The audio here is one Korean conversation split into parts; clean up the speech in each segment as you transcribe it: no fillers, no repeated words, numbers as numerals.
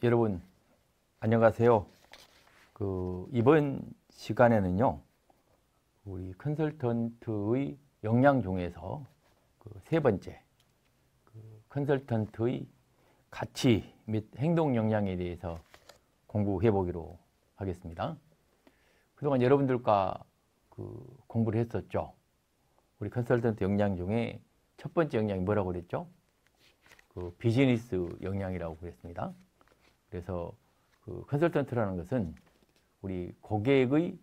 여러분 안녕하세요. 이번 시간에는요, 우리 컨설턴트의 역량 중에서 세 번째, 컨설턴트의 가치 및 행동 역량에 대해서 공부해 보기로 하겠습니다. 그동안 여러분들과 공부를 했었죠. 우리 컨설턴트 역량 중에 첫 번째 역량이 뭐라고 그랬죠? 비즈니스 역량이라고 그랬습니다. 그래서 컨설턴트라는 것은 우리 고객의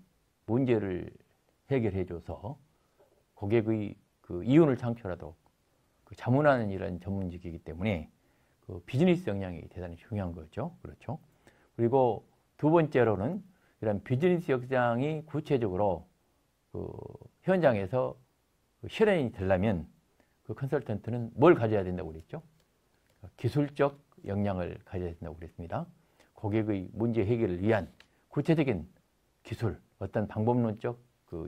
문제를 해결해줘서 고객의 이윤을 창출하도록 자문하는 이런 전문직이기 때문에 비즈니스 역량이 대단히 중요한 거죠. 그렇죠? 그리고 두 번째로는 이런 비즈니스 역량이 구체적으로 현장에서 실현이 되려면 컨설턴트는 뭘 가져야 된다고 그랬죠? 기술적 역량을 가져야 된다고 그랬습니다. 고객의 문제 해결을 위한 구체적인 기술, 어떤 방법론적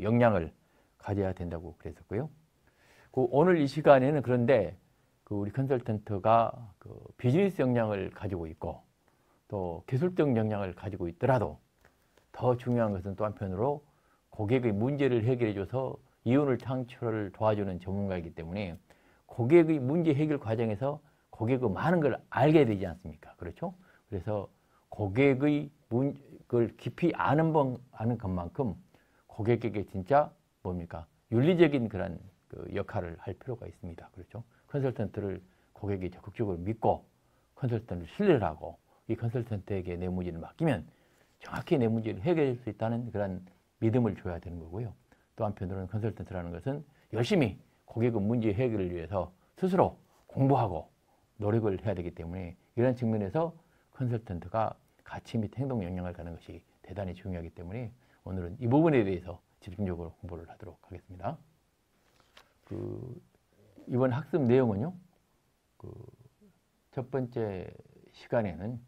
역량을 가져야 된다고 그랬었고요. 오늘 이 시간에는 그런데 우리 컨설턴트가 비즈니스 역량을 가지고 있고 또 기술적 역량을 가지고 있더라도 더 중요한 것은 또 한편으로 고객의 문제를 해결해줘서 이윤을 창출을 도와주는 전문가이기 때문에 고객의 문제 해결 과정에서 고객의 많은 걸 알게 되지 않습니까? 그렇죠? 그래서 고객의 걸 깊이 아는 것만큼 고객에게 진짜 뭡니까? 윤리적인 그런 역할을 할 필요가 있습니다. 그렇죠? 컨설턴트를 고객이 적극적으로 믿고 컨설턴트를 신뢰를 하고 이 컨설턴트에게 내 문제를 맡기면 정확히 내 문제를 해결할 수 있다는 그런 믿음을 줘야 되는 거고요. 또 한편으로는 컨설턴트라는 것은 열심히 고객의 문제 해결을 위해서 스스로 공부하고 노력을 해야 되기 때문에 이런 측면에서 컨설턴트가 가치 및 행동 역량을 갖는 것이 대단히 중요하기 때문에 오늘은 이 부분에 대해서 집중적으로 공부를 하도록 하겠습니다. 이번 학습 내용은요, 첫 번째 시간에는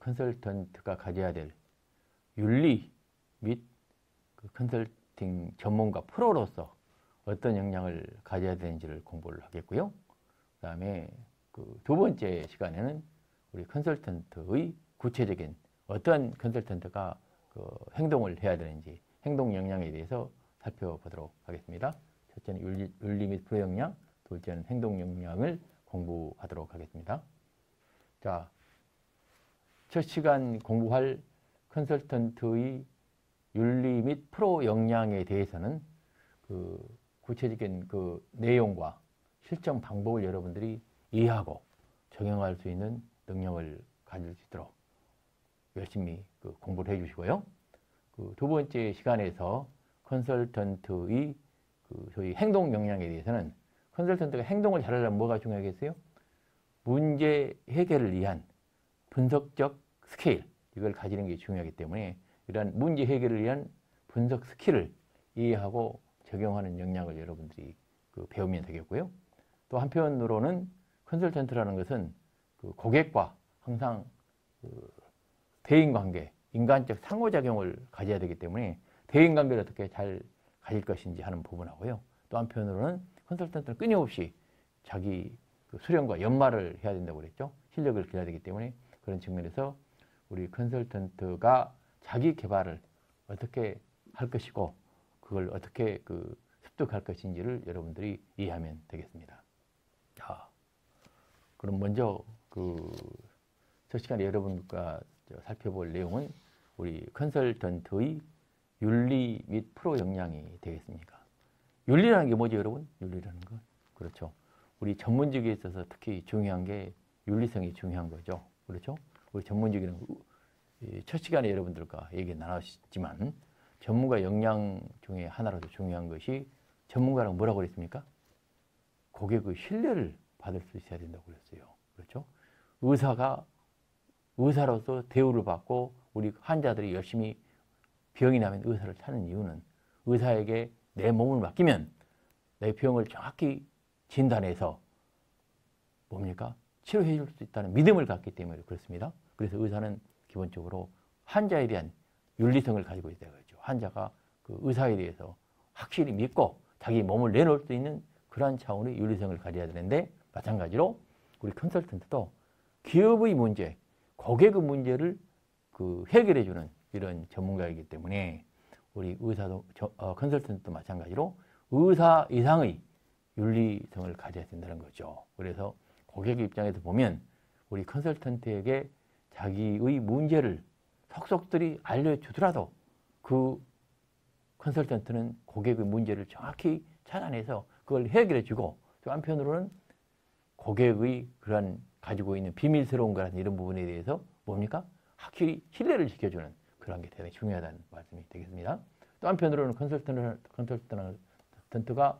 컨설턴트가 가져야 될 윤리 및 컨설팅 전문가 프로로서 어떤 역량을 가져야 되는지를 공부를 하겠고요. 그 다음에 두 번째 시간에는 우리 컨설턴트의 구체적인 어떤 컨설턴트가 행동을 해야 되는지 행동 역량에 대해서 살펴보도록 하겠습니다. 첫째는 윤리 및 프로 역량, 둘째는 행동 역량을 공부하도록 하겠습니다. 자, 첫 시간 공부할 컨설턴트의 윤리 및 프로 역량에 대해서는 구체적인 내용과 실정 방법을 여러분들이 이해하고 적용할 수 있는 능력을 가질 수 있도록 열심히 공부를 해주시고요. 두 번째 시간에서 컨설턴트의 소위 행동 역량에 대해서는 컨설턴트가 행동을 잘하려면 뭐가 중요하겠어요? 문제 해결을 위한 분석적 스케일, 이걸 가지는 게 중요하기 때문에 이러한 문제 해결을 위한 분석 스킬을 이해하고 적용하는 역량을 여러분들이 배우면 되겠고요. 또 한편으로는 컨설턴트라는 것은 고객과 항상 대인관계, 인간적 상호작용을 가져야 되기 때문에 대인관계를 어떻게 잘 가질 것인지 하는 부분하고요. 또 한편으로는 컨설턴트는 끊임없이 자기 수련과 연말을 해야 된다고 그랬죠. 실력을 길러야 되기 때문에 그런 측면에서 우리 컨설턴트가 자기 개발을 어떻게 할 것이고 그걸 어떻게 습득할 것인지를 여러분들이 이해하면 되겠습니다. 자, 그럼 먼저 첫 시간에 여러분과 살펴볼 내용은 우리 컨설턴트의 윤리 및 프로 역량이 되겠습니까? 윤리라는 게 뭐죠, 여러분? 윤리라는 건 그렇죠. 우리 전문직에 있어서 특히 중요한 게 윤리성이 중요한 거죠. 그렇죠? 우리 전문직에는 첫 시간에 여러분들과 얘기 나눴지만 전문가 역량 중에 하나로서 중요한 것이 전문가랑 뭐라고 그랬습니까? 고객의 신뢰를 받을 수 있어야 된다고 그랬어요. 그렇죠? 의사가 의사로서 대우를 받고 우리 환자들이 열심히 병이 나면 의사를 찾는 이유는 의사에게 내 몸을 맡기면 내 병을 정확히 진단해서 뭡니까? 치료해 줄 수 있다는 믿음을 갖기 때문에 그렇습니다. 그래서 의사는 기본적으로 환자에 대한 윤리성을 가지고 있다고 하죠. 환자가 의사에 대해서 확실히 믿고 자기 몸을 내놓을 수 있는 그러한 차원의 윤리성을 가져야 되는데 마찬가지로 우리 컨설턴트도 기업의 문제, 고객의 문제를 해결해주는 이런 전문가이기 때문에 우리 컨설턴트도 마찬가지로 의사 이상의 윤리성을 가져야 된다는 거죠. 그래서 고객의 입장에서 보면 우리 컨설턴트에게 자기의 문제를 속속들이 알려주더라도 그 컨설턴트는 고객의 문제를 정확히 찾아내서 그걸 해결해주고 또 한편으로는 고객의 그런 가지고 있는 비밀스러운 거라는 이런 부분에 대해서 뭡니까? 확실히 신뢰를 지켜주는 그런 게 대단히 중요하다는 말씀이 되겠습니다. 또 한편으로는 컨설턴트가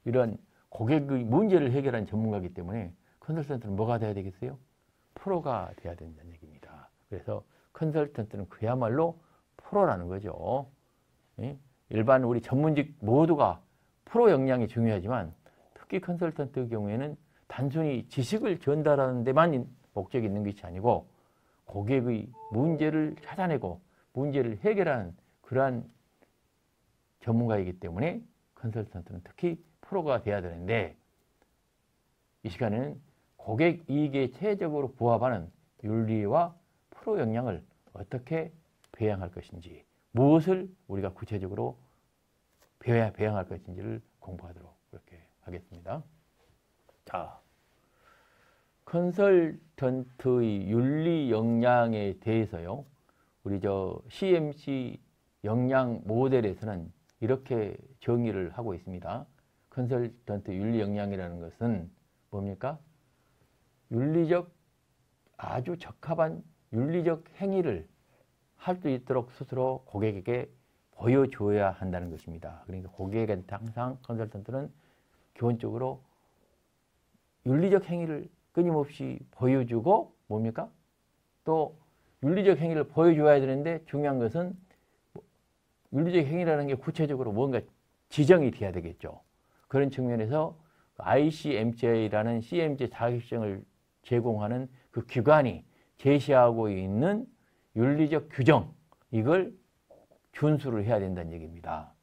이런 고객의 문제를 해결한 전문가이기 때문에 컨설턴트는 뭐가 돼야 되겠어요? 프로가 돼야 된다는 얘기입니다. 그래서 컨설턴트는 그야말로 프로라는 거죠. 일반 우리 전문직 모두가 프로 역량이 중요하지만 특히 컨설턴트의 경우에는 단순히 지식을 전달하는 데만 목적이 있는 것이 아니고 고객의 문제를 찾아내고 문제를 해결하는 그러한 전문가이기 때문에 컨설턴트는 특히 프로가 돼야 되는데 이 시간에는 고객 이익에 최적으로 부합하는 윤리와 프로 역량을 어떻게 배양할 것인지 무엇을 우리가 구체적으로 배양할 것인지를 공부하도록 그렇게 하겠습니다. 자, 컨설턴트의 윤리 역량에 대해서요. 우리 CMC 역량 모델에서는 이렇게 정의를 하고 있습니다. 컨설턴트 윤리 역량이라는 것은 뭡니까? 아주 적합한 윤리적 행위를 할 수 있도록 스스로 고객에게 보여줘야 한다는 것입니다. 그러니까 고객한테 항상 컨설턴트는 기본적으로 윤리적 행위를 끊임없이 보여주고 뭡니까? 또 윤리적 행위를 보여줘야 되는데 중요한 것은 윤리적 행위라는 게 구체적으로 뭔가 지정이 돼야 되겠죠. 그런 측면에서 ICMCA라는 CMC 자격증을 제공하는 그 기관이 제시하고 있는 윤리적 규정, 이걸 준수를 해야 된다는 얘기입니다.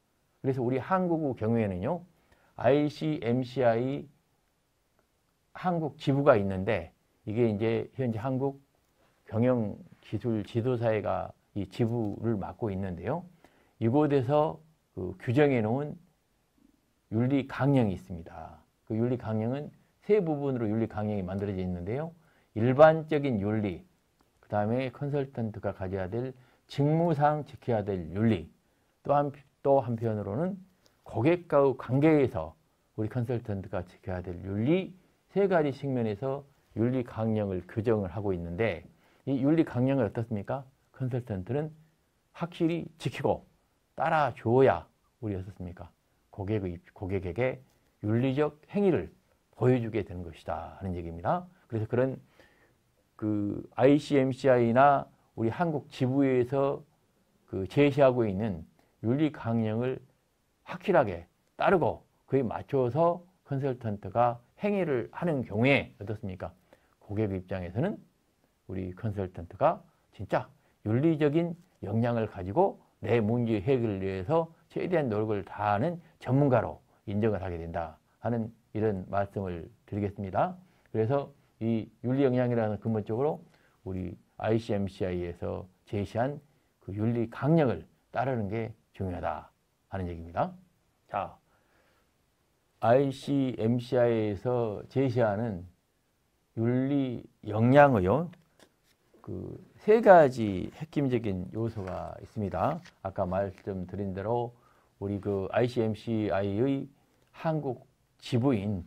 그래서 우리 한국의 경우에는요, ICMCI 한국 지부가 있는데 이게 이제 현재 한국 경영기술 지도사회가 이 지부를 맡고 있는데요. 이곳에서 규정해 놓은 윤리 강령이 있습니다. 그 윤리 강령은 세 부분으로 윤리 강령이 만들어져 있는데요. 일반적인 윤리, 그 다음에 컨설턴트가 가져야 될 직무상 지켜야 될 윤리, 또 한편으로는 고객과의 관계에서 우리 컨설턴트가 지켜야 될 윤리, 세 가지 측면에서 윤리 강령을 규정을 하고 있는데 이 윤리 강령을 어떻습니까? 컨설턴트는 확실히 지키고 따라줘야 우리 어떻습니까? 고객에게 윤리적 행위를 보여주게 되는 것이다 하는 얘기입니다. 그래서 그런 ICMCI나 우리 한국 지부에서 제시하고 있는 윤리 강령을 확실하게 따르고 그에 맞춰서 컨설턴트가 행위를 하는 경우에 어떻습니까? 고객 입장에서는 우리 컨설턴트가 진짜 윤리적인 역량을 가지고 내 문제 해결을 위해서 최대한 노력을 다하는 전문가로 인정을 하게 된다 하는 이런 말씀을 드리겠습니다. 그래서 이 윤리 역량이라는 근본적으로 우리 ICMCI에서 제시한 그 윤리 강령을 따르는 게 중요하다 하는 얘기입니다. 자, ICMCI에서 제시하는 윤리 역량의요, 세 가지 핵심적인 요소가 있습니다. 아까 말씀드린 대로 우리 ICMCI의 한국 지부인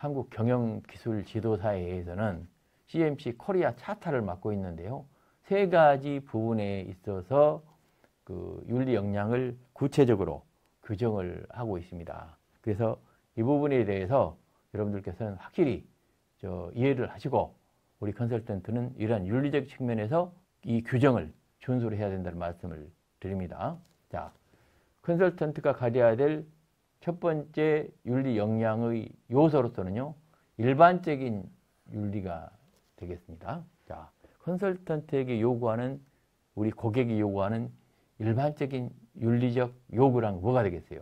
한국경영기술지도사회에서는 CMC 코리아 차타를 맡고 있는데요. 세 가지 부분에 있어서 윤리 역량을 구체적으로 규정을 하고 있습니다. 그래서 이 부분에 대해서 여러분들께서는 확실히 이해를 하시고 우리 컨설턴트는 이러한 윤리적 측면에서 이 규정을 준수를 해야 된다는 말씀을 드립니다. 자, 컨설턴트가 가져야 될 첫 번째 윤리 역량의 요소로서는요, 일반적인 윤리가 되겠습니다. 자, 컨설턴트에게 요구하는, 우리 고객이 요구하는 일반적인 윤리적 요구란 뭐가 되겠어요?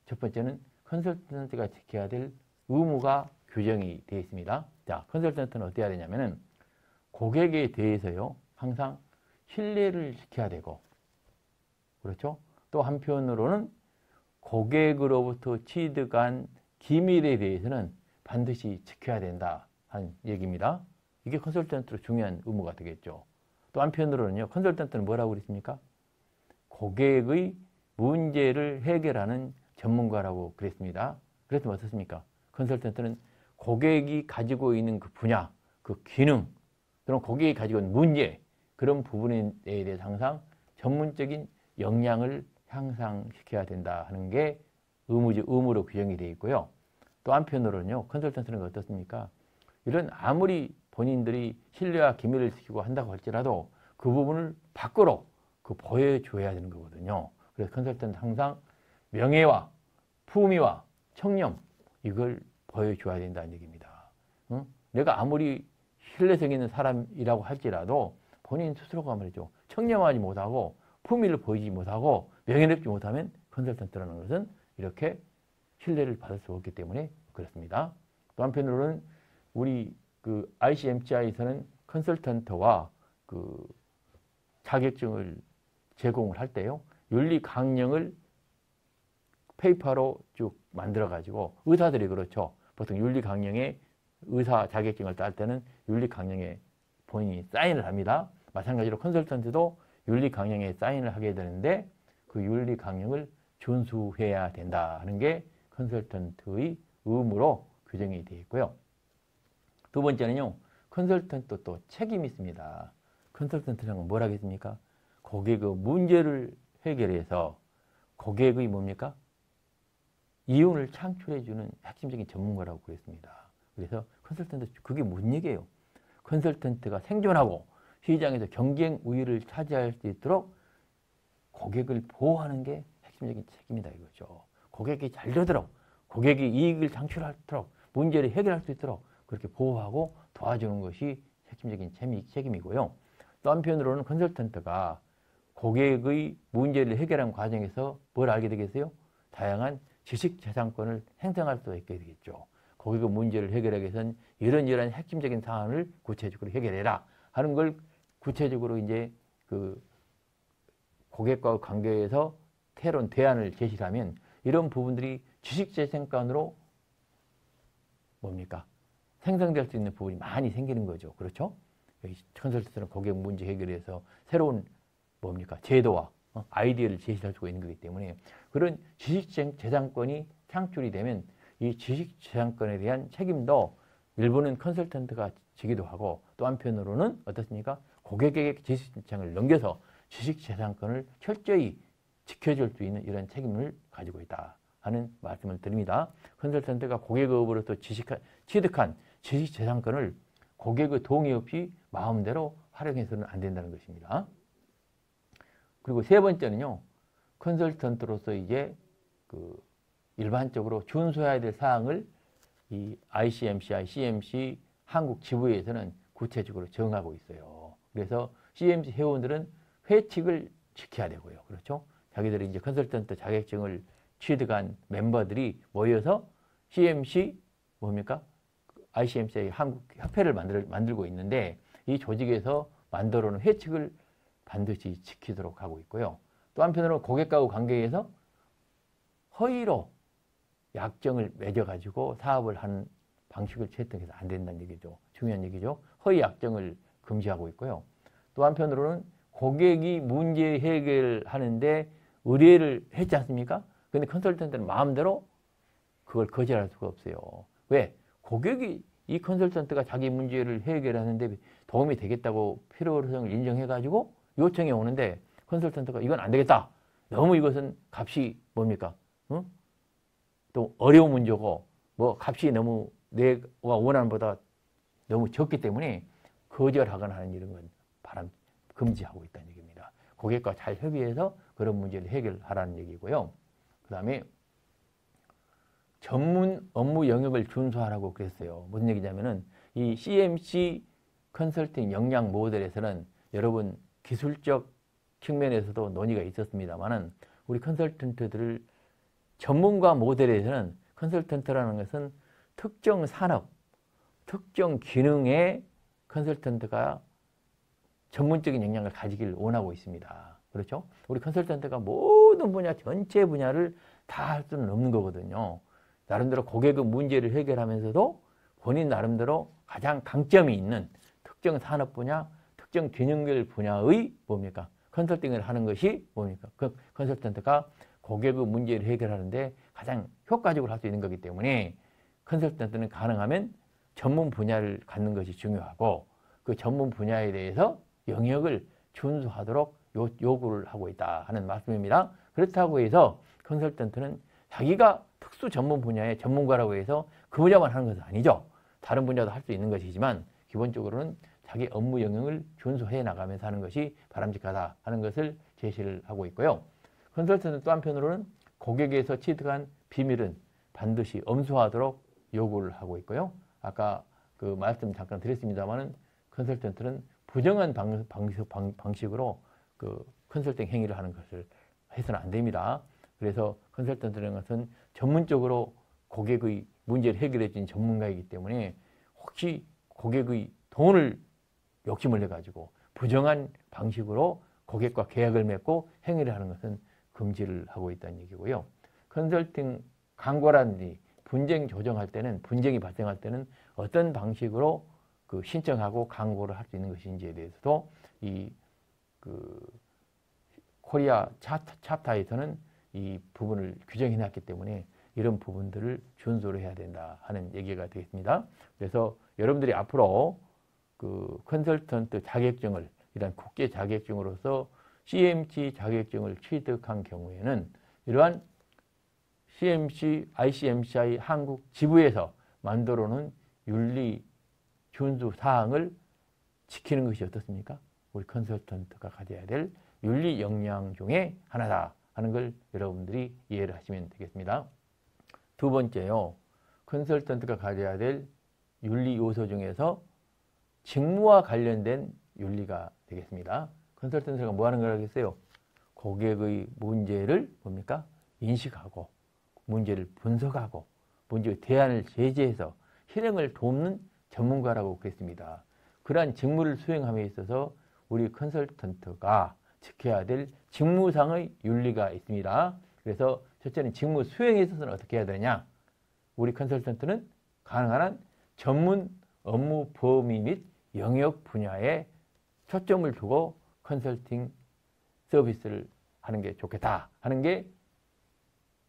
첫 번째는 컨설턴트가 지켜야 될 의무가 규정이 되어 있습니다. 자, 컨설턴트는 어떻게 해야 되냐면은 고객에 대해서요, 항상 신뢰를 지켜야 되고, 그렇죠? 또 한편으로는 고객으로부터 취득한 기밀에 대해서는 반드시 지켜야 된다 하는 얘기입니다. 이게 컨설턴트로 중요한 의무가 되겠죠. 또 한편으로는요, 컨설턴트는 뭐라고 그랬습니까? 고객의 문제를 해결하는 전문가라고 그랬습니다. 그랬더니 어떻습니까? 컨설턴트는 고객이 가지고 있는 그 분야, 그 기능, 또는 고객이 가지고 있는 문제, 그런 부분에 대해서 항상 전문적인 역량을 향상시켜야 된다 하는 게 의무로 규정이 되어 있고요. 또 한편으로는요, 컨설턴트는 어떻습니까? 이런 아무리 본인들이 신뢰와 기밀을 지키고 한다고 할지라도 그 부분을 밖으로 보여줘야 되는 거거든요. 그래서 컨설턴트 항상 명예와 품위와 청렴, 이걸 보여줘야 된다는 얘기입니다. 응? 내가 아무리 신뢰성 있는 사람이라고 할지라도 본인 스스로가 말이죠, 청렴하지 못하고 품위를 보이지 못하고 명예롭지 못하면 컨설턴트라는 것은 이렇게 신뢰를 받을 수 없기 때문에 그렇습니다. 또 한편으로는 우리 그 ICMCI에서는 컨설턴트와 그 자격증을 제공을 할 때요, 윤리 강령을 페이퍼로 쭉 만들어 가지고, 의사들이 그렇죠. 보통 윤리 강령에 의사 자격증을 딸 때는 윤리 강령에 본인이 사인을 합니다. 마찬가지로 컨설턴트도 윤리 강령에 사인을 하게 되는데 그 윤리 강령을 준수해야 된다 하는 게 컨설턴트의 의무로 규정이 되어 있고요. 두 번째는요, 컨설턴트 또 책임이 있습니다. 컨설턴트는 뭘 하겠습니까? 고객의 문제를 해결해서 고객의 뭡니까? 이윤을 창출해주는 핵심적인 전문가라고 그랬습니다. 그래서 컨설턴트, 그게 무슨 얘기예요? 컨설턴트가 생존하고 시장에서 경쟁 우위를 차지할 수 있도록 고객을 보호하는 게 핵심적인 책임이다 이거죠. 고객이 잘 되도록, 고객이 이익을 창출하도록, 문제를 해결할 수 있도록 그렇게 보호하고 도와주는 것이 핵심적인 책임이고요. 또 한편으로는 컨설턴트가 고객의 문제를 해결하는 과정에서 뭘 알게 되겠어요? 다양한 지식재산권을 행사할 수 있게 되겠죠. 고객의 문제를 해결하기 위해서는 이런 핵심적인 사안을 구체적으로 해결해라 하는 걸 구체적으로 이제 그 고객과 관계에서 새로운 대안을 제시하면 이런 부분들이 지식재산권으로 뭡니까? 생성될 수 있는 부분이 많이 생기는 거죠. 그렇죠? 컨설턴트는 고객 문제 해결해서 새로운 뭡니까? 제도와 아이디어를 제시할 수가 있는 거기 때문에 그런 지식재산권이 창출이 되면 이 지식재산권에 대한 책임도 일부는 컨설턴트가 지기도 하고, 또 한편으로는 어떻습니까? 고객에게 지식재산을 넘겨서 지식재산권을 철저히 지켜줄 수 있는 이런 책임을 가지고 있다 하는 말씀을 드립니다. 컨설턴트가 고객으로부터 취득한 지식재산권을 고객의 동의 없이 마음대로 활용해서는 안 된다는 것입니다. 그리고 세 번째는요, 컨설턴트로서 이제 그 일반적으로 준수해야 될 사항을 이 ICMCI, CMC 한국 지부에서는 구체적으로 정하고 있어요. 그래서 CMC 회원들은 회칙을 지켜야 되고요. 그렇죠? 자기들이 이제 컨설턴트 자격증을 취득한 멤버들이 모여서 CMC 뭡니까? ICMCI 한국 협회를 만들고 있는데 이 조직에서 만들어 놓은 회칙을 반드시 지키도록 하고 있고요. 또 한편으로 고객과의 관계에서 허위로 약정을 맺어가지고 사업을 하는 방식을 채택해서 안 된다는 얘기죠. 중요한 얘기죠. 허위 약정을 금지하고 있고요. 또 한편으로는 고객이 문제 해결하는데 의뢰를 했지 않습니까? 근데 컨설턴트는 마음대로 그걸 거절할 수가 없어요. 왜? 고객이 이 컨설턴트가 자기 문제를 해결하는데 도움이 되겠다고 필요성을 인정해가지고 요청이 오는데 컨설턴트가 이건 안 되겠다. 너무 이것은 값이 뭡니까? 응? 또 어려운 문제고 뭐 값이 너무 내가 원하는 보다 너무 적기 때문에 거절하거나 하는 이런 건 금지하고 있다는 얘기입니다. 고객과 잘 협의해서 그런 문제를 해결하라는 얘기고요. 그 다음에 전문 업무 영역을 준수하라고 그랬어요. 무슨 얘기냐면은 이 CMC 컨설팅 역량 모델에서는 여러분 기술적 측면에서도 논의가 있었습니다만은 우리 컨설턴트들을 전문가 모델에서는 컨설턴트라는 것은 특정 산업, 특정 기능에 컨설턴트가 전문적인 역량을 가지길 원하고 있습니다. 그렇죠? 우리 컨설턴트가 모든 분야, 전체 분야를 다 할 수는 없는 거거든요. 나름대로 고객의 문제를 해결하면서도 본인 나름대로 가장 강점이 있는 특정 산업 분야, 특정 균형별 분야의 뭡니까? 컨설팅을 하는 것이 뭡니까? 그 컨설턴트가 고객의 문제를 해결하는데 가장 효과적으로 할 수 있는 거기 때문에 컨설턴트는 가능하면 전문 분야를 갖는 것이 중요하고 그 전문 분야에 대해서 영역을 준수하도록 요구를 하고 있다 하는 말씀입니다. 그렇다고 해서 컨설턴트는 자기가 특수 전문 분야의 전문가라고 해서 그 분야만 하는 것은 아니죠. 다른 분야도 할 수 있는 것이지만 기본적으로는 자기 업무 영역을 준수해 나가면서 하는 것이 바람직하다 하는 것을 제시를 하고 있고요. 컨설턴트 또 한편으로는 고객에서 취득한 비밀은 반드시 엄수하도록 요구를 하고 있고요. 아까 그 말씀 잠깐 드렸습니다만은 컨설턴트는 부정한 방식으로 그 컨설팅 행위를 하는 것을 해서는 안 됩니다. 그래서 컨설턴트라는 것은 전문적으로 고객의 문제를 해결해 준 전문가이기 때문에 혹시 고객의 돈을 욕심을 내가지고 부정한 방식으로 고객과 계약을 맺고 행위를 하는 것은 금지를 하고 있다는 얘기고요. 컨설팅 광고라든지 분쟁 조정할 때는, 분쟁이 발생할 때는 어떤 방식으로 그 신청하고 광고를 할 수 있는 것인지에 대해서도 이 코리아 챕터에서는 이 부분을 규정해 놨기 때문에 이런 부분들을 준수를 해야 된다 하는 얘기가 되겠습니다. 그래서 여러분들이 앞으로 그 컨설턴트 자격증을 이런 국제 자격증으로서 CMC 자격증을 취득한 경우에는 이러한 CMC, ICMCI 한국 지부에서 만들어 놓은 윤리 준수 사항을 지키는 것이 어떻습니까? 우리 컨설턴트가 가져야 될 윤리 역량 중에 하나다 하는 걸 여러분들이 이해를 하시면 되겠습니다. 두 번째요. 컨설턴트가 가져야 될 윤리 요소 중에서 직무와 관련된 윤리가 되겠습니다. 컨설턴트가 뭐 하는 거라겠어요? 고객의 문제를 뭡니까? 인식하고 문제를 분석하고 문제의 대안을 제시해서 실행을 돕는 전문가라고 그랬습니다. 그러한 직무를 수행함에 있어서 우리 컨설턴트가 지켜야 될 직무상의 윤리가 있습니다. 그래서 첫째는 직무 수행에 있어서는 어떻게 해야 되냐? 우리 컨설턴트는 가능한 한 전문 업무 범위 및 영역 분야에 초점을 두고 컨설팅 서비스를 하는 게 좋겠다 하는 게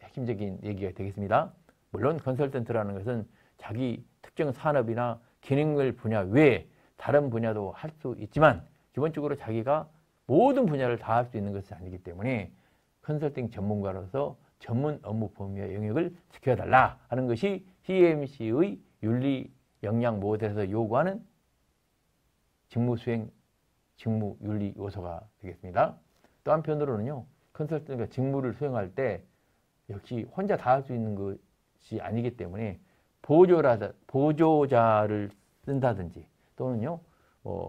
핵심적인 얘기가 되겠습니다. 물론 컨설턴트라는 것은 자기 특정 산업이나 기능별 분야 외에 다른 분야도 할 수 있지만 기본적으로 자기가 모든 분야를 다 할 수 있는 것은 아니기 때문에 컨설팅 전문가로서 전문 업무 범위와 영역을 지켜달라 하는 것이 CMC의 윤리 역량 모델에서 요구하는 직무 수행, 직무 윤리 요소가 되겠습니다. 또 한편으로는요, 컨설팅가 직무를 수행할 때 역시 혼자 다 할 수 있는 것이 아니기 때문에 보조자를 쓴다든지 또는요,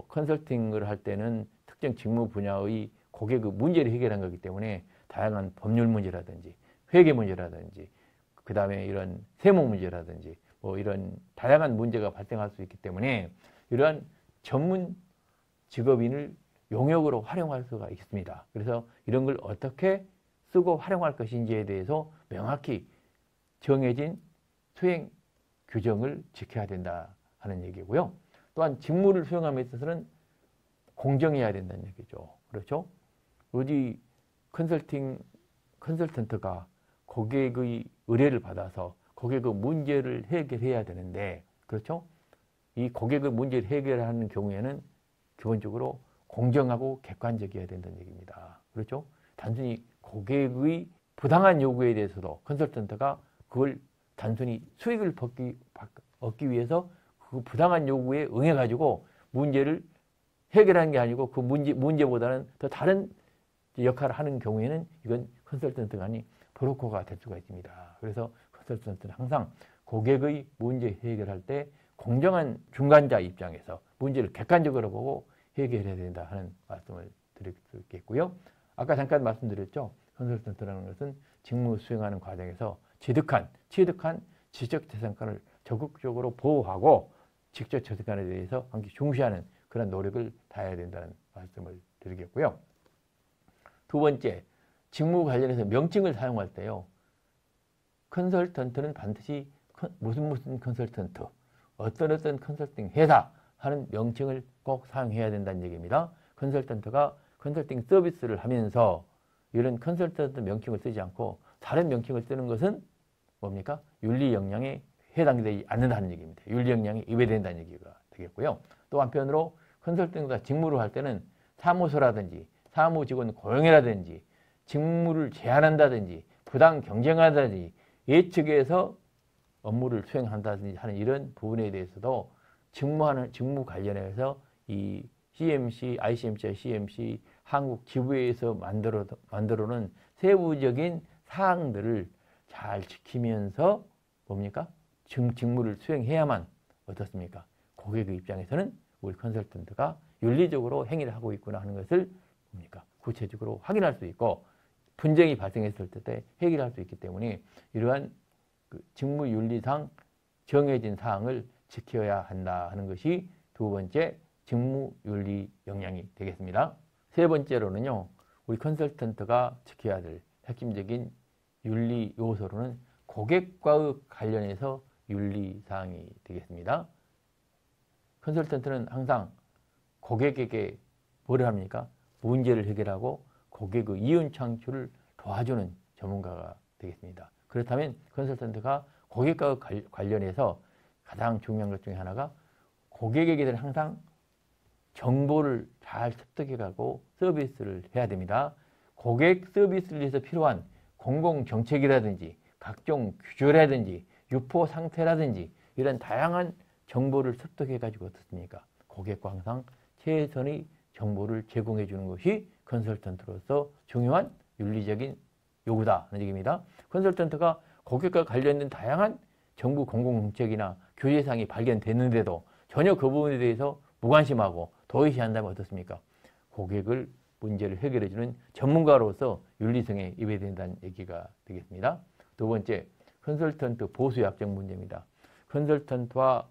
컨설팅을 할 때는 특정 직무 분야의 고객의 문제를 해결한 거기 때문에 다양한 법률 문제라든지 회계 문제라든지 그 다음에 이런 세무 문제라든지 뭐 이런 다양한 문제가 발생할 수 있기 때문에 이러한 전문 직업인을 용역으로 활용할 수가 있습니다. 그래서 이런 걸 어떻게 쓰고 활용할 것인지에 대해서 명확히 정해진 수행 규정을 지켜야 된다 하는 얘기고요. 또한 직무를 수행함에 있어서는 공정해야 된다는 얘기죠. 그렇죠? 어디 컨설턴트가 고객의 의뢰를 받아서 고객의 문제를 해결해야 되는데, 그렇죠? 이 고객의 문제를 해결하는 경우에는 기본적으로 공정하고 객관적이어야 된다는 얘기입니다. 그렇죠? 단순히 고객의 부당한 요구에 대해서도 컨설턴트가 그걸 단순히 수익을 얻기 위해서 그 부당한 요구에 응해가지고 문제를 해결하는 게 아니고 그 문제보다는 더 다른 역할을 하는 경우에는 이건 컨설턴트가 아닌 브로커가 될 수가 있습니다. 그래서 컨설턴트는 항상 고객의 문제 해결할 때 공정한 중간자 입장에서 문제를 객관적으로 보고 해결해야 된다 하는 말씀을 드릴 수 있겠고요. 아까 잠깐 말씀드렸죠. 컨설턴트라는 것은 직무 수행하는 과정에서 취득한 지적 재산권을 적극적으로 보호하고 직접 채택안에 대해서 함께 중시하는 그런 노력을 다해야 된다는 말씀을 드리겠고요. 두 번째, 직무 관련해서 명칭을 사용할 때요. 컨설턴트는 반드시 무슨 컨설턴트, 어떤 컨설팅 회사 하는 명칭을 꼭 사용해야 된다는 얘기입니다. 컨설턴트가 컨설팅 서비스를 하면서 이런 컨설턴트 명칭을 쓰지 않고 다른 명칭을 쓰는 것은 뭡니까? 윤리 역량에 해당되지 않는다는 얘기입니다. 윤리 역량이 위배된다는 얘기가 되겠고요. 또 한편으로 컨설팅과 직무를 할 때는 사무소라든지 사무직원 고용이라든지 직무를 제한한다든지 부당 경쟁한다든지 예측에서 업무를 수행한다든지 하는 이런 부분에 대해서도 직무 관련해서 이 CMC, ICMC, CMC 한국 지부에서 만들어놓은 세부적인 사항들을 잘 지키면서 뭡니까? 직무를 수행해야만 어떻습니까? 고객의 입장에서는 우리 컨설턴트가 윤리적으로 행위를 하고 있구나 하는 것을 뭡니까? 구체적으로 확인할 수 있고 분쟁이 발생했을 때 해결할 수 있기 때문에 이러한 직무윤리상 정해진 사항을 지켜야 한다 하는 것이 두 번째 직무윤리 역량이 되겠습니다. 세 번째로는요. 우리 컨설턴트가 지켜야 될 핵심적인 윤리 요소로는 고객과의 관련해서 윤리사항이 되겠습니다. 컨설턴트는 항상 고객에게 뭐를 합니까? 문제를 해결하고 고객의 이윤 창출을 도와주는 전문가가 되겠습니다. 그렇다면 컨설턴트가 고객과 관련해서 가장 중요한 것 중에 하나가 고객에게는 항상 정보를 잘 습득해가고 서비스를 해야 됩니다. 고객 서비스를 위해서 필요한 공공정책이라든지 각종 규제라든지 유포 상태라든지 이런 다양한 정보를 습득해가지고 어떻습니까? 고객과 항상 최선의 정보를 제공해 주는 것이 컨설턴트로서 중요한 윤리적인 요구다 하는 얘기입니다. 컨설턴트가 고객과 관련된 다양한 정부 공공정책이나 규제사항이 발견됐는데도 전혀 그 부분에 대해서 무관심하고 도외시한다면 어떻습니까? 고객을 문제를 해결해주는 전문가로서 윤리성에 위배된다는 얘기가 되겠습니다. 두 번째, 컨설턴트 보수 약정 문제입니다. 컨설턴트와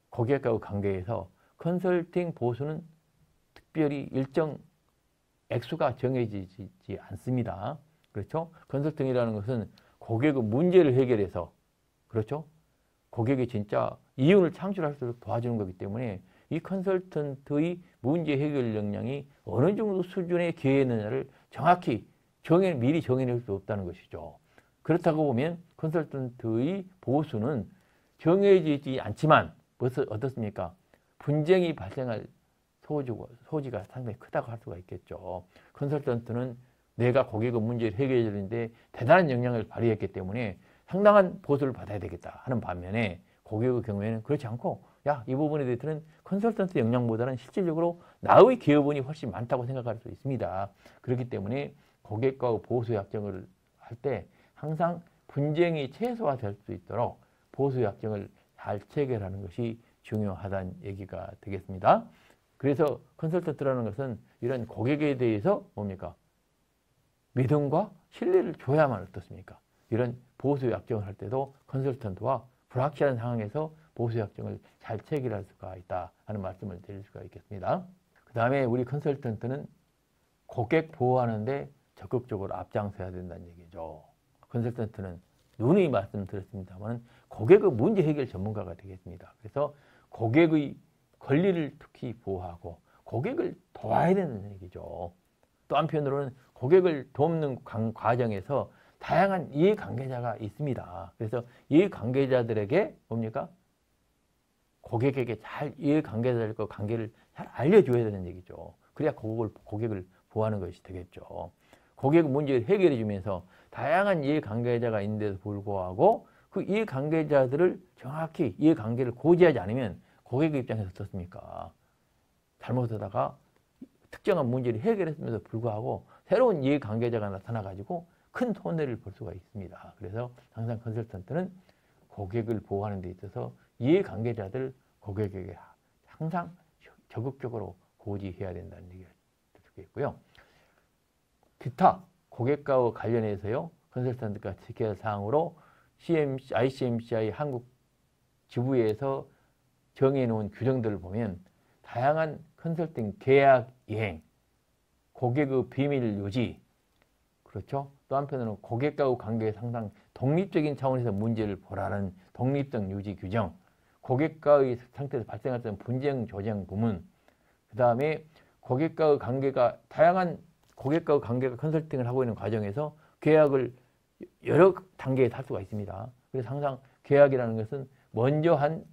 고객과의 관계에서 컨설팅 보수는 특별히 일정 액수가 정해지지 않습니다. 그렇죠? 컨설팅이라는 것은 고객의 문제를 해결해서 그렇죠? 고객이 진짜 이윤을 창출할 수 있도록 도와주는 거기 때문에 이 컨설턴트의 문제 해결 역량이 어느 정도 수준의 기회느냐를 정확히 미리 정해낼 수 없다는 것이죠. 그렇다고 보면 컨설턴트의 보수는 정해지지 않지만 어떻습니까? 분쟁이 발생할 소지가 상당히 크다고 할 수가 있겠죠. 컨설턴트는 내가 고객의 문제를 해결해 주는데 대단한 역량을 발휘했기 때문에 상당한 보수를 받아야 되겠다 하는 반면에 고객의 경우에는 그렇지 않고 이 부분에 대해서는 컨설턴트 역량보다는 실질적으로 나의 기여분이 훨씬 많다고 생각할 수 있습니다. 그렇기 때문에 고객과 보수 약정을 할 때 항상 분쟁이 최소화될 수 있도록 보수 약정을 잘 체결하는 것이 중요하다는 얘기가 되겠습니다. 그래서 컨설턴트라는 것은 이런 고객에 대해서 뭡니까? 믿음과 신뢰를 줘야만 어떻습니까? 이런 보수 약정을 할 때도 컨설턴트와 불확실한 상황에서 보수 약정을 잘 체결할 수가 있다 하는 말씀을 드릴 수가 있겠습니다. 그 다음에 우리 컨설턴트는 고객 보호하는데 적극적으로 앞장서야 된다는 얘기죠. 컨설턴트는 누누이 말씀드렸습니다만 고객의 문제 해결 전문가가 되겠습니다. 그래서 고객의 권리를 특히 보호하고 고객을 도와야 되는 얘기죠. 또 한편으로는 고객을 돕는 과정에서 다양한 이해관계자가 있습니다. 그래서 이해관계자들에게 뭡니까? 고객에게 잘 이해관계자들과 관계를 잘 알려줘야 되는 얘기죠. 그래야 고객을 보호하는 것이 되겠죠. 고객 문제를 해결해 주면서 다양한 이해관계자가 있는데도 불구하고 그 이해관계자들을 정확히 이해관계를 고지하지 않으면 고객의 입장에서 어떻습니까? 잘못하다가 특정한 문제를 해결했음에도 불구하고 새로운 이해관계자가 나타나가지고 큰 손해를 볼 수가 있습니다. 그래서 항상 컨설턴트는 고객을 보호하는 데 있어서 이해관계자들 고객에게 항상 적극적으로 고지해야 된다는 얘기를 드리겠고요. 기타 고객과 관련해서요. 컨설턴트가 지켜야 할 사항으로 ICMCI 한국 지부에서 정해놓은 규정들을 보면 다양한 컨설팅 계약 이행, 고객의 비밀 유지, 그렇죠? 또 한편으로는 고객과의 관계 상당 독립적인 차원에서 문제를 보라는 독립성 유지 규정, 고객과의 상태에서 발생했던 분쟁 조정 부문, 그 다음에 고객과의 관계가 다양한 고객과의 관계가 컨설팅을 하고 있는 과정에서 계약을 여러 단계에 할 수가 있습니다. 그래서 항상 계약이라는 것은 먼저 한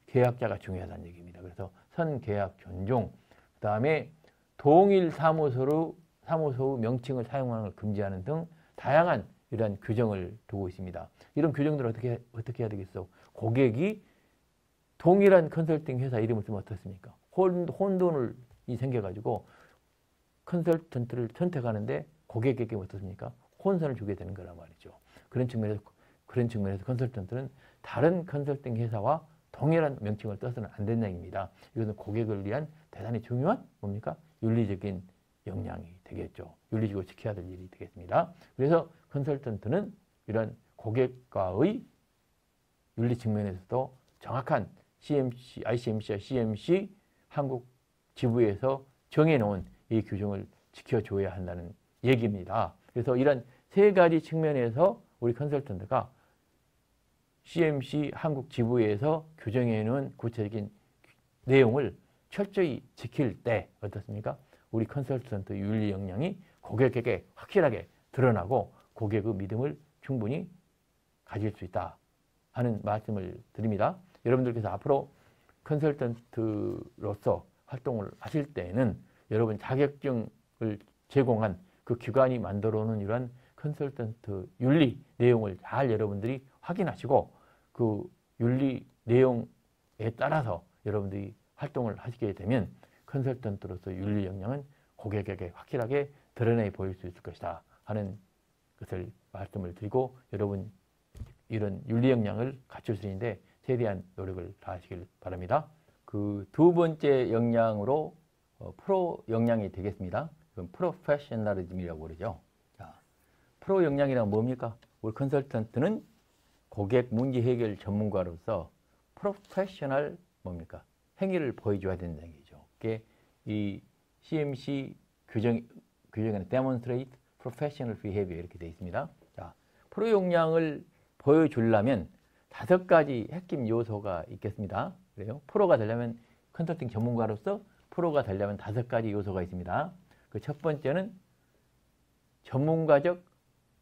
계약자가 중요하다는 얘기입니다. 그래서 선계약 존중, 그 다음에 동일 사무소 명칭을 사용하는 걸 금지하는 등 다양한 이러한 규정을 두고 있습니다. 이런 규정들을 어떻게 해야 되겠어? 고객이 동일한 컨설팅 회사 이름을 쓰면 어떻습니까? 혼돈이 생겨가지고 컨설턴트를 선택하는데 고객에게 어떻습니까? 혼선을 주게 되는 거란 말이죠. 그런 측면에서 컨설턴트는 다른 컨설팅 회사와 동일한 명칭을 떠서는 안 된다는 얘기입니다. 이것은 고객을 위한 대단히 중요한 뭡니까? 윤리적인 역량이 되겠죠. 윤리적으로 지켜야 될 일이 되겠습니다. 그래서 컨설턴트는 이런 고객과의 윤리 측면에서도 정확한 ICMC와 CMC 한국 지부에서 정해놓은 이 규정을 지켜줘야 한다는 얘기입니다. 그래서 이런 세 가지 측면에서 우리 컨설턴트가 CMC 한국 지부에서 규정해놓은 구체적인 내용을 철저히 지킬 때 어떻습니까? 우리 컨설턴트 윤리 역량이 고객에게 확실하게 드러나고 고객의 믿음을 충분히 가질 수 있다 하는 말씀을 드립니다. 여러분들께서 앞으로 컨설턴트로서 활동을 하실 때에는 여러분 자격증을 제공한 그 기관이 만들어 놓은 이러한 컨설턴트 윤리 내용을 잘 여러분들이 확인하시고 그 윤리 내용에 따라서 여러분들이 활동을 하시게 되면 컨설턴트로서 윤리 역량은 고객에게 확실하게 드러내 보일 수 있을 것이다 하는 것을 말씀을 드리고 여러분 이런 윤리 역량을 갖출 수 있는데 최대한 노력을 다하시길 바랍니다. 그 두 번째 역량으로 프로 역량이 되겠습니다. 이건 프로페셔널리즘이라고 그러죠. 자, 프로 역량이란 뭡니까? 우리 컨설턴트는 고객 문제 해결 전문가로서 프로페셔널 뭡니까? 행위를 보여줘야 된다는 얘기죠. 그게 이 CMC 규정에는 demonstrate professional behavior 이렇게 되어 있습니다. 자, 프로 역량을 보여주려면 5가지 핵심 요소가 있겠습니다. 그래요? 프로가 되려면 컨설팅 전문가로서 프로가 되려면 5가지 요소가 있습니다. 그 첫 번째는 전문가적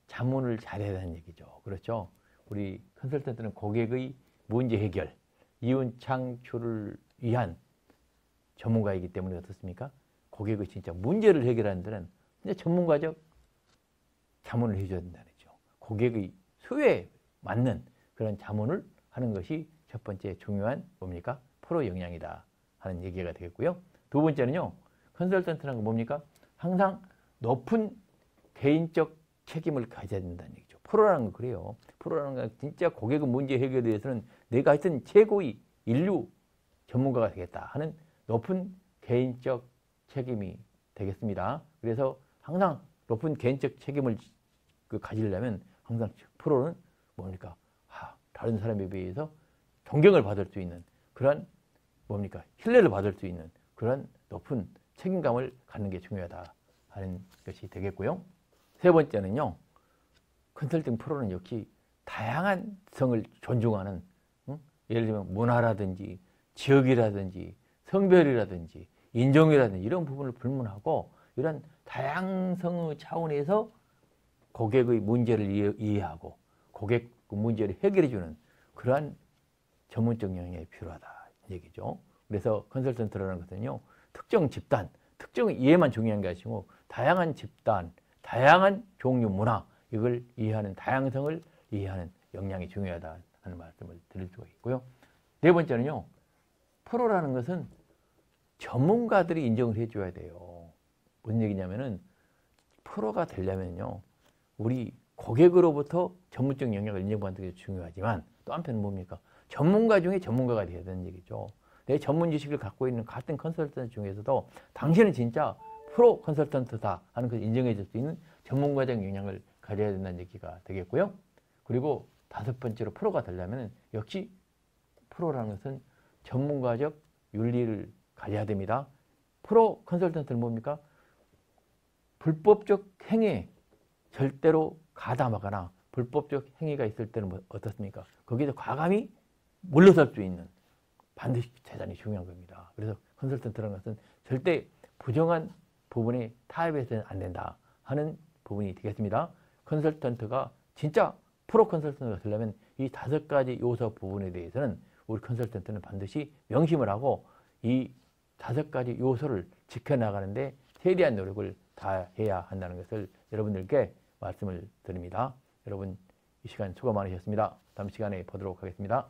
자문을 잘해야 하는 얘기죠. 그렇죠? 우리 컨설턴트는 고객의 문제 해결, 이윤 창출을 위한 전문가이기 때문에 어떻습니까? 고객의 진짜 문제를 해결하는 데는 진짜 전문가적 자문을 해줘야 된다는 거죠. 고객의 수요에 맞는 그런 자문을 하는 것이 첫 번째 중요한 뭡니까? 프로 역량이다 하는 얘기가 되겠고요. 두 번째는요. 컨설턴트라는 건 뭡니까? 항상 높은 개인적 책임을 가져야 된다는 얘기죠. 프로라는 건 그래요. 프로라는 건 진짜 고객의 문제 해결에 대해서는 내가 하여튼 최고의 인류 전문가가 되겠다 하는 높은 개인적 책임이 되겠습니다. 그래서 항상 높은 개인적 책임을 가지려면 항상 프로는 뭡니까? 다른 사람에 비해서 존경을 받을 수 있는 그런 뭡니까? 신뢰를 받을 수 있는 그런 높은 책임감을 갖는 게 중요하다 하는 것이 되겠고요. 세 번째는요. 컨설팅 프로는 역시 다양한 성을 존중하는 예를 들면 문화라든지 지역이라든지 성별이라든지 인종이라든지 이런 부분을 불문하고 이런 다양성의 차원에서 고객의 문제를 이해하고 고객 문제를 해결해주는 그러한 전문적 역량이 필요하다 얘기죠. 그래서 컨설턴트라는 것은요. 특정 집단, 특정 이해만 중요한 게 아니고 다양한 집단, 다양한 종류 문화 이걸 이해하는 다양성을 이해하는 역량이 중요하다 하는 말씀을 드릴 수가 있고요. 네 번째는요. 프로라는 것은 전문가들이 인정을 해줘야 돼요. 무슨 얘기냐면은 프로가 되려면요. 우리 고객으로부터 전문적 영역을 인정받는 게 중요하지만 또 한편은 뭡니까? 전문가 중에 전문가가 돼야 되는 얘기죠. 내 전문 지식을 갖고 있는 같은 컨설턴트 중에서도 당신은 진짜 프로 컨설턴트다 하는 것을 인정해 줄 수 있는 전문가적 역량을 가져야 된다는 얘기가 되겠고요. 그리고 5번째로 프로가 되려면 역시 프로라는 것은 전문가적 윤리를 가져야 됩니다. 프로 컨설턴트는 뭡니까? 불법적 행위에 절대로 가담하거나 불법적 행위가 있을 때는 어떻습니까? 거기서 과감히 물러설 수 있는 반드시 재산이 중요한 겁니다. 그래서 컨설턴트라는 것은 절대 부정한 부분에 타협해서는 안 된다 하는 부분이 되겠습니다. 컨설턴트가 진짜 프로 컨설턴트가 되려면 이 5가지 요소 부분에 대해서는 우리 컨설턴트는 반드시 명심을 하고 이 5가지 요소를 지켜나가는데 최대한 노력을 다해야 한다는 것을 여러분들께 말씀을 드립니다. 여러분 이 시간 수고 많으셨습니다. 다음 시간에 보도록 하겠습니다.